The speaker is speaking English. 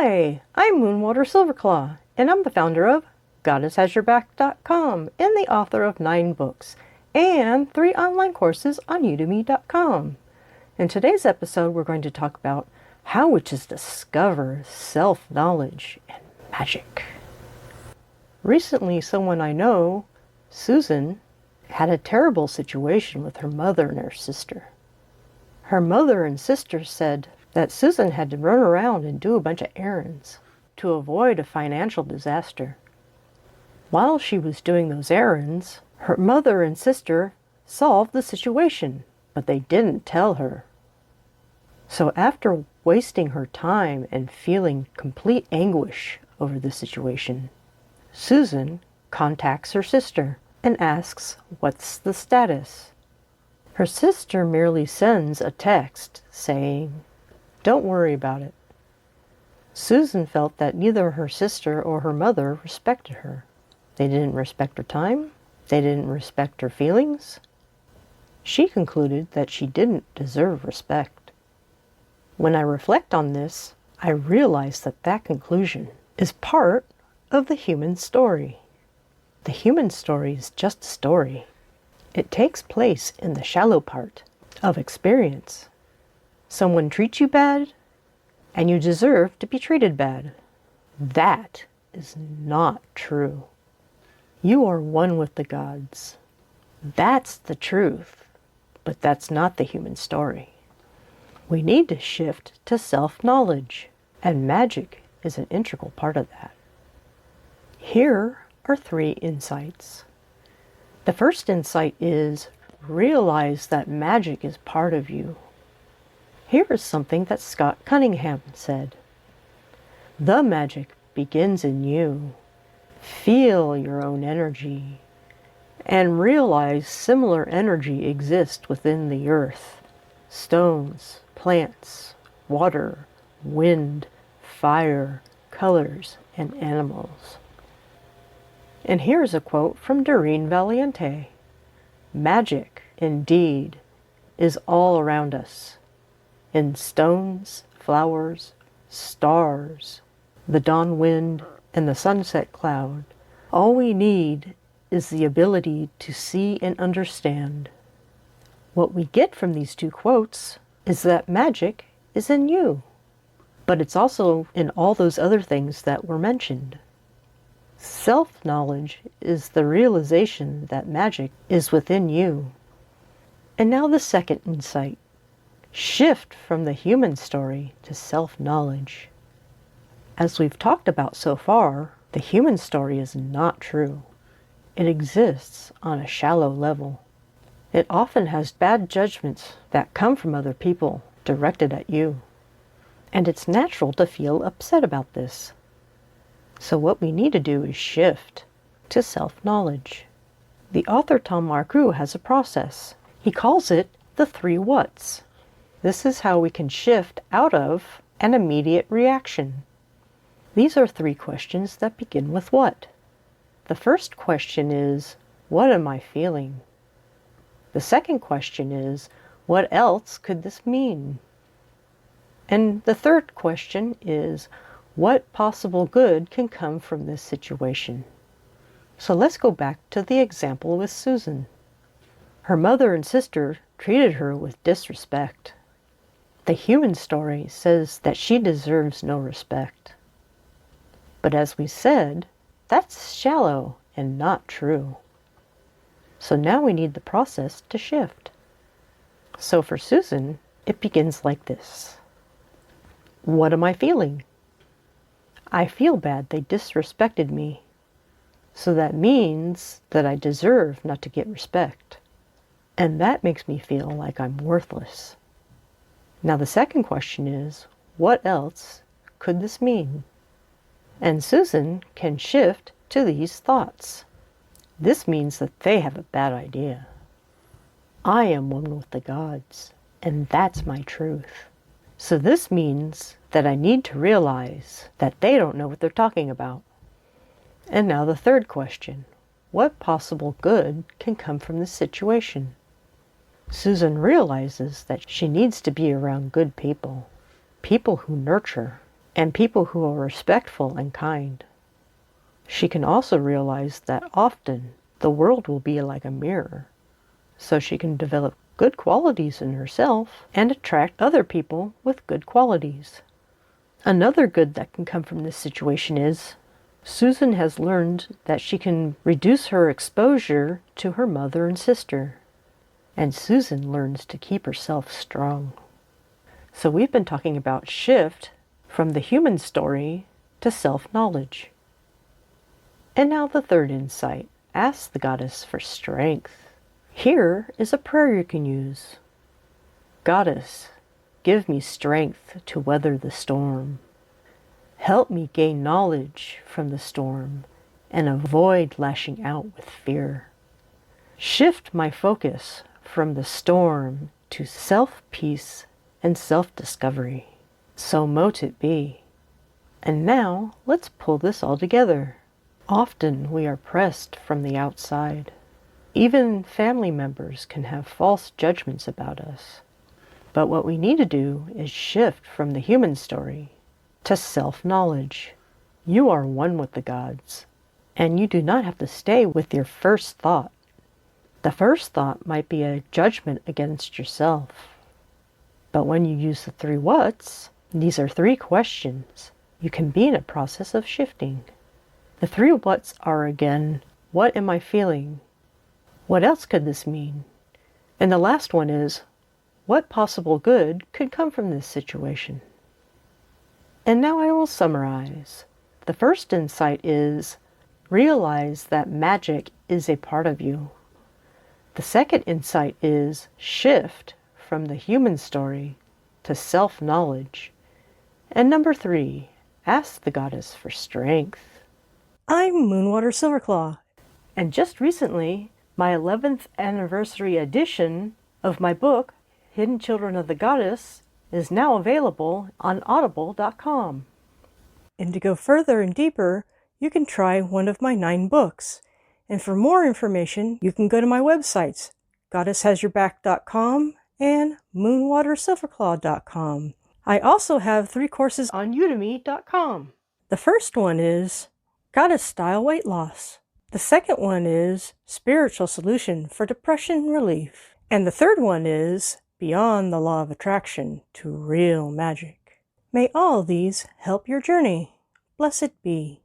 Hi, I'm Moonwater Silverclaw, and I'm the founder of GoddessHasYourBack.com and the author of 9 books and 3 online courses on Udemy.com. In today's episode, we're going to talk about how witches discover self-knowledge and magic. Recently, someone I know, Susan, had a terrible situation with her mother and her sister. Her mother and sister said that Susan had to run around and do a bunch of errands to avoid a financial disaster. While she was doing those errands, her mother and sister solved the situation, but they didn't tell her. So after wasting her time and feeling complete anguish over the situation, Susan contacts her sister and asks, "What's the status?" Her sister merely sends a text saying, "Don't worry about it." Susan felt that neither her sister or her mother respected her. They didn't respect her time. They didn't respect her feelings. She concluded that she didn't deserve respect. When I reflect on this, I realize that that conclusion is part of the human story. The human story is just a story. It takes place in the shallow part of experience. Someone treats you bad, and you deserve to be treated bad. That is not true. You are one with the gods. That's the truth, but that's not the human story. We need to shift to self-knowledge, and magic is an integral part of that. Here are 3 insights. The first insight is realize that magic is part of you. Here is something that Scott Cunningham said. The magic begins in you. Feel your own energy and realize similar energy exists within the earth. Stones, plants, water, wind, fire, colors, and animals. And here's a quote from Doreen Valiente. Magic, indeed, is all around us. In stones, flowers, stars, the dawn wind, and the sunset cloud. All we need is the ability to see and understand. What we get from these 2 quotes is that magic is in you, but it's also in all those other things that were mentioned. Self-knowledge is the realization that magic is within you. And now the second insight. Shift from the human story to self-knowledge. As we've talked about so far, the human story is not true. It exists on a shallow level. It often has bad judgments that come from other people directed at you. And it's natural to feel upset about this. So what we need to do is shift to self-knowledge. The author Tom Marcoux has a process. He calls it the 3 whats. This is how we can shift out of an immediate reaction. These are 3 questions that begin with what. The first question is, what am I feeling? The second question is, what else could this mean? And the third question is, what possible good can come from this situation? So let's go back to the example with Susan. Her mother and sister treated her with disrespect. The human story says that she deserves no respect. But as we said, that's shallow and not true. So now we need the process to shift. So for Susan, it begins like this. What am I feeling? I feel bad they disrespected me. So that means that I deserve not to get respect. And that makes me feel like I'm worthless. Now the second question is, what else could this mean? And Susan can shift to these thoughts. This means that they have a bad idea. I am one with the gods, and that's my truth. So this means that I need to realize that they don't know what they're talking about. And now the third question. What possible good can come from this situation? Susan realizes that she needs to be around good people, people who nurture, and people who are respectful and kind. She can also realize that often the world will be like a mirror, so she can develop good qualities in herself and attract other people with good qualities. Another good that can come from this situation is Susan has learned that she can reduce her exposure to her mother and sister, and Susan learns to keep herself strong. So we've been talking about shift from the human story to self-knowledge. And now the third insight, ask the goddess for strength. Here is a prayer you can use. Goddess, give me strength to weather the storm. Help me gain knowledge from the storm and avoid lashing out with fear. Shift my focus from the storm to self-peace and self-discovery. So mote it be. And now let's pull this all together. Often we are pressed from the outside. Even family members can have false judgments about us. But what we need to do is shift from the human story to self-knowledge. You are one with the gods, and you do not have to stay with your first thought. The first thought might be a judgment against yourself. But when you use the 3 whats, these are 3 questions, you can be in a process of shifting. The 3 whats are again, what am I feeling? What else could this mean? And the last one is, what possible good could come from this situation? And now I will summarize. The first insight is, realize that magic is a part of you. The second insight is, shift from the human story to self-knowledge. And number 3, ask the goddess for strength. I'm Moonwater Silverclaw, and just recently, my 11th anniversary edition of my book, Hidden Children of the Goddess, is now available on audible.com. And to go further and deeper, you can try one of my 9 books. And for more information, you can go to my websites, goddesshasyourback.com and moonwatersilverclaw.com. I also have 3 courses on udemy.com. The first one is Goddess Style Weight Loss. The second one is Spiritual Solution for Depression Relief. And the third one is Beyond the Law of Attraction to Real Magic. May all these help your journey. Blessed be.